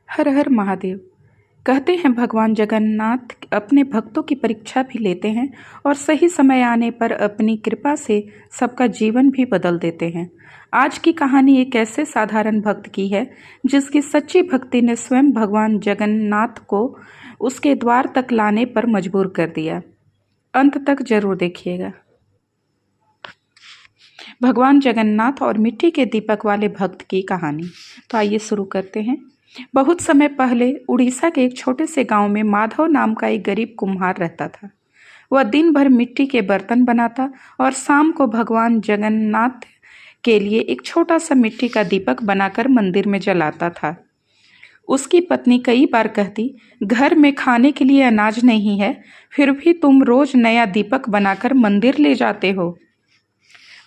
हर हर महादेव। कहते हैं भगवान जगन्नाथ अपने भक्तों की परीक्षा भी लेते हैं और सही समय आने पर अपनी कृपा से सबका जीवन भी बदल देते हैं। आज की कहानी एक ऐसे साधारण भक्त की है जिसकी सच्ची भक्ति ने स्वयं भगवान जगन्नाथ को उसके द्वार तक लाने पर मजबूर कर दिया। अंत तक जरूर देखिएगा। भगवान जगन्नाथ और मिट्टी के दीपक वाले भक्त की कहानी। तो आइए शुरू करते हैं। बहुत समय पहले उड़ीसा के एक छोटे से गांव में माधव नाम का एक गरीब कुम्हार रहता था। वह दिन भर मिट्टी के बर्तन बनाता और शाम को भगवान जगन्नाथ के लिए एक छोटा सा मिट्टी का दीपक बनाकर मंदिर में जलाता था। उसकी पत्नी कई बार कहती, घर में खाने के लिए अनाज नहीं है, फिर भी तुम रोज नया दीपक बनाकर मंदिर ले जाते हो।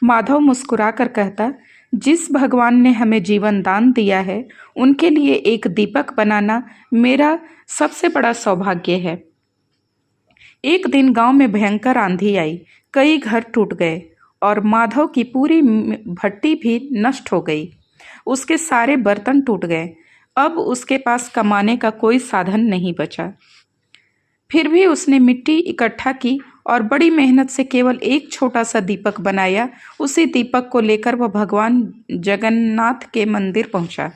माधव मुस्कुराकर कहता, जिस भगवान ने हमें जीवन दान दिया है उनके लिए एक दीपक बनाना मेरा सबसे बड़ा सौभाग्य है। एक दिन गांव में भयंकर आंधी आई, कई घर टूट गए और माधव की पूरी भट्टी भी नष्ट हो गई। उसके सारे बर्तन टूट गए। अब उसके पास कमाने का कोई साधन नहीं बचा। फिर भी उसने मिट्टी इकट्ठा की और बड़ी मेहनत से केवल एक छोटा सा दीपक बनाया। उसी दीपक को लेकर वह भगवान जगन्नाथ के मंदिर पहुंचा।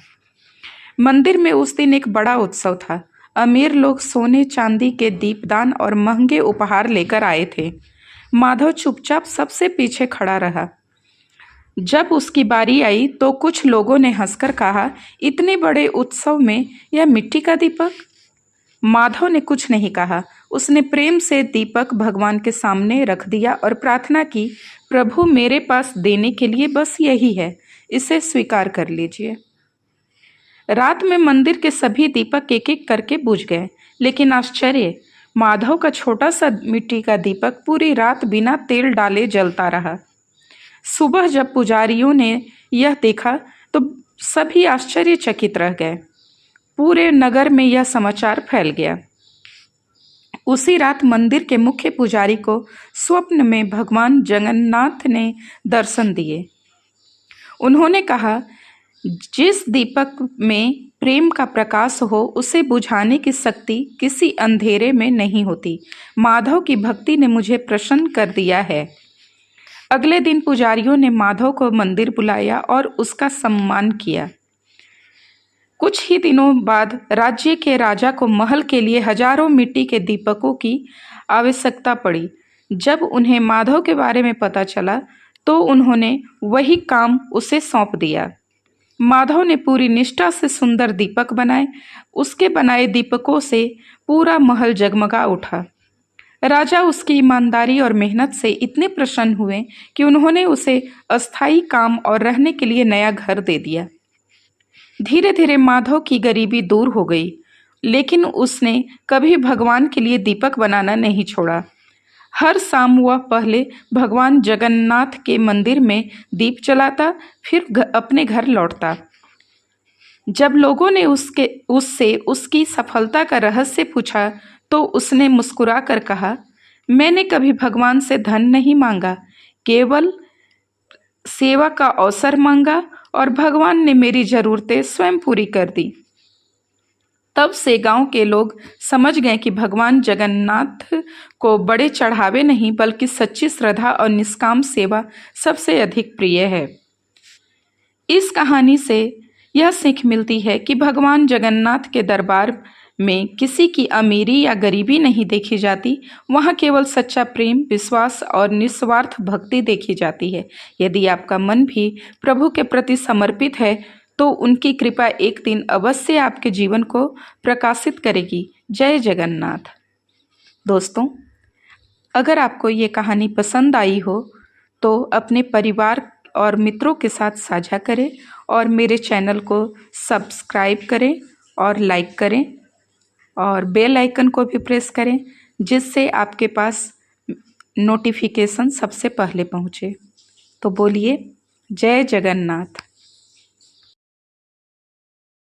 मंदिर में उस दिन एक बड़ा उत्सव था। अमीर लोग सोने चांदी के दीपदान और महंगे उपहार लेकर आए थे। माधव चुपचाप सबसे पीछे खड़ा रहा। जब उसकी बारी आई तो कुछ लोगों ने हंसकर कहा, इतने बड़े उत्सव में यह मिट्टी का दीपक। माधव ने कुछ नहीं कहा। उसने प्रेम से दीपक भगवान के सामने रख दिया और प्रार्थना की, प्रभु मेरे पास देने के लिए बस यही है, इसे स्वीकार कर लीजिए। रात में मंदिर के सभी दीपक एक एक करके बुझ गए, लेकिन आश्चर्य, माधव का छोटा सा मिट्टी का दीपक पूरी रात बिना तेल डाले जलता रहा। सुबह जब पुजारियों ने यह देखा तो सभी आश्चर्यचकित रह गए। पूरे नगर में यह समाचार फैल गया। उसी रात मंदिर के मुख्य पुजारी को स्वप्न में भगवान जगन्नाथ ने दर्शन दिए। उन्होंने कहा, जिस दीपक में प्रेम का प्रकाश हो उसे बुझाने की शक्ति किसी अंधेरे में नहीं होती। माधव की भक्ति ने मुझे प्रसन्न कर दिया है। अगले दिन पुजारियों ने माधव को मंदिर बुलाया और उसका सम्मान किया। कुछ ही दिनों बाद राज्य के राजा को महल के लिए हजारों मिट्टी के दीपकों की आवश्यकता पड़ी। जब उन्हें माधव के बारे में पता चला तो उन्होंने वही काम उसे सौंप दिया। माधव ने पूरी निष्ठा से सुंदर दीपक बनाए। उसके बनाए दीपकों से पूरा महल जगमगा उठा। राजा उसकी ईमानदारी और मेहनत से इतने प्रसन्न हुए कि उन्होंने उसे अस्थायी काम और रहने के लिए नया घर दे दिया। धीरे धीरे माधव की गरीबी दूर हो गई, लेकिन उसने कभी भगवान के लिए दीपक बनाना नहीं छोड़ा। हर शाम वह पहले भगवान जगन्नाथ के मंदिर में दीप जलाता, फिर अपने घर लौटता। जब लोगों ने उससे उसकी सफलता का रहस्य पूछा तो उसने मुस्कुरा कर कहा, मैंने कभी भगवान से धन नहीं मांगा, केवल सेवा का अवसर मांगा और भगवान ने मेरी जरूरतें स्वयं पूरी कर दी। तब से गांव के लोग समझ गए कि भगवान जगन्नाथ को बड़े चढ़ावे नहीं बल्कि सच्ची श्रद्धा और निष्काम सेवा सबसे अधिक प्रिय है। इस कहानी से यह सीख मिलती है कि भगवान जगन्नाथ के दरबार में किसी की अमीरी या गरीबी नहीं देखी जाती, वहाँ केवल सच्चा प्रेम, विश्वास और निस्वार्थ भक्ति देखी जाती है। यदि आपका मन भी प्रभु के प्रति समर्पित है तो उनकी कृपा एक दिन अवश्य आपके जीवन को प्रकाशित करेगी। जय जगन्नाथ। दोस्तों, अगर आपको ये कहानी पसंद आई हो तो अपने परिवार और मित्रों के साथ साझा करें और मेरे चैनल को सब्सक्राइब करें और लाइक करें और बेल आइकन को भी प्रेस करें, जिससे आपके पास नोटिफिकेशन सबसे पहले पहुँचे। तो बोलिए जय जगन्नाथ।